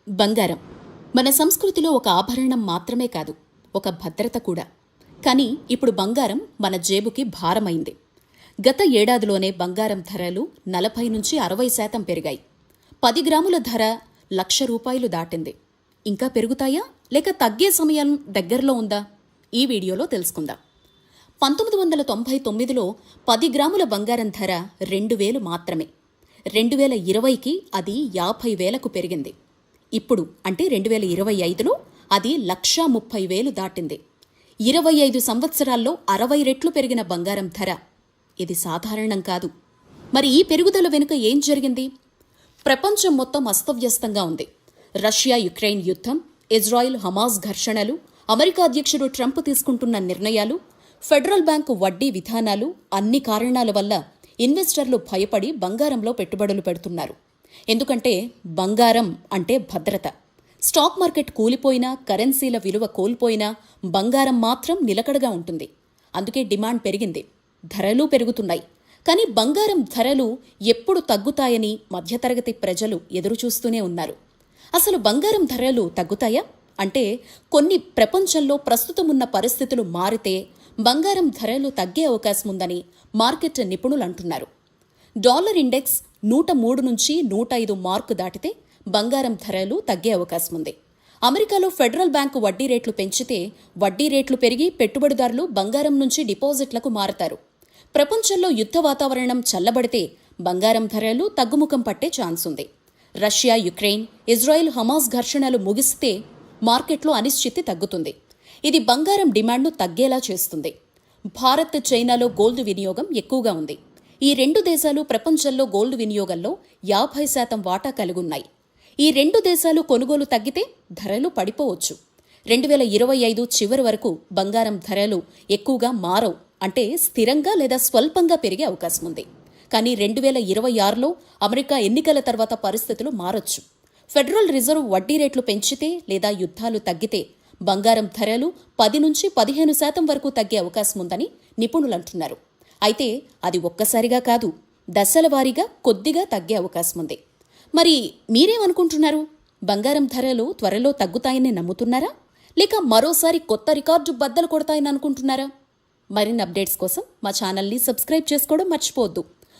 బంగారం మన సంస్కృతిలో ఒక ఆభరణం మాత్రమే కాదు, ఒక భద్రత కూడా. కానీ ఇప్పుడు బంగారం మన జేబుకి భారమైంది. గత ఏడాదిలోనే బంగారం ధరలు 40 నుంచి 60% పెరిగాయి. 10 గ్రాముల ధర ₹1,00,000 దాటింది. ఇంకా పెరుగుతాయా లేక తగ్గే సమయం దగ్గరలో ఉందా? ఈ వీడియోలో తెలుసుకుందాం. 1999లో 10 గ్రాముల బంగారం ధర 2,000 మాత్రమే. 2020కి అది 50,000కు పెరిగింది. ఇప్పుడు అంటే 2025లో అది 1,30,000 దాటింది. 25 సంవత్సరాల్లో 60 రెట్లు పెరిగిన బంగారం ధర. ఇది సాధారణం కాదు. మరి ఈ పెరుగుదల వెనుక ఏం జరిగింది? ప్రపంచం మొత్తం అస్తవ్యస్తంగా ఉంది. రష్యా యుక్రెయిన్ యుద్ధం, ఇజ్రాయిల్ హమాస్ ఘర్షణలు, అమెరికా అధ్యక్షుడు ట్రంప్ తీసుకుంటున్న నిర్ణయాలు, ఫెడరల్ బ్యాంకు వడ్డీ విధానాలు, అన్ని కారణాల వల్ల ఇన్వెస్టర్లు భయపడి బంగారంలో పెట్టుబడులు పెడుతున్నారు. ఎందుకంటే బంగారం అంటే భద్రత. స్టాక్ మార్కెట్ కూలిపోయినా, కరెన్సీల విలువ కోల్పోయినా బంగారం మాత్రం నిలకడగా ఉంటుంది. అందుకే డిమాండ్ పెరిగింది, ధరలు పెరుగుతున్నాయి. కానీ బంగారం ధరలు ఎప్పుడు తగ్గుతాయని మధ్యతరగతి ప్రజలు ఎదురుచూస్తూనే ఉన్నారు. అసలు బంగారం ధరలు తగ్గుతాయా? అంటే కొన్ని ప్రపంచంలో ప్రస్తుతమున్న పరిస్థితులు మారితే బంగారం ధరలు తగ్గే అవకాశం ఉందని మార్కెట్ నిపుణులు అంటున్నారు. డాలర్ ఇండెక్స్ 103 నుంచి 105 మార్కు దాటితే బంగారం ధరలు తగ్గే అవకాశం ఉంది. అమెరికాలో ఫెడరల్ బ్యాంకు వడ్డీ రేట్లు పెంచితే వడ్డీ రేట్లు పెరిగి పెట్టుబడిదారులు బంగారం నుంచి డిపాజిట్లకు మారతారు. ప్రపంచంలో యుద్ధ వాతావరణం చల్లబడితే బంగారం ధరలు తగ్గుముఖం పట్టే ఛాన్స్ ఉంది. రష్యా యుక్రెయిన్, ఇజ్రాయిల్ హమాస్ ఘర్షణలు ముగిస్తే మార్కెట్లో అనిశ్చితి తగ్గుతుంది. ఇది బంగారం డిమాండ్ను తగ్గేలా చేస్తుంది. భారత్, చైనాలో గోల్డ్ వినియోగం ఎక్కువగా ఉంది. ఈ రెండు దేశాలు ప్రపంచంలో గోల్డ్ వినియోగంలో 50% వాటా కలిగున్నాయి. ఈ రెండు దేశాలు కొనుగోలు తగ్గితే ధరలు పడిపోవచ్చు. 2025 చివరి వరకు బంగారం ధరలు ఎక్కువగా మారవు, అంటే స్థిరంగా లేదా స్వల్పంగా పెరిగే అవకాశం ఉంది. కానీ 2026లో అమెరికా ఎన్నికల తర్వాత పరిస్థితులు మారొచ్చు. ఫెడరల్ రిజర్వ్ వడ్డీ రేట్లు పెంచితే లేదా యుద్ధాలు తగ్గితే బంగారం ధరలు 10 నుంచి 15% వరకు తగ్గే అవకాశం ఉందని నిపుణులు అంటున్నారు. అయితే అది ఒక్కసారిగా కాదు, దశల వారీగా కొద్దిగా తగ్గే అవకాశం ఉంది. మరి మీరేమనుకుంటున్నారు? బంగారం ధరలు త్వరలో తగ్గుతాయని నమ్ముతున్నారా? లేక మరోసారి కొత్త రికార్డు బద్దలు కొడతాయని అనుకుంటున్నారా? మరిన్ని అప్డేట్స్ కోసం మా ఛానల్ని సబ్స్క్రైబ్ చేసుకోవడం మర్చిపోవద్దు.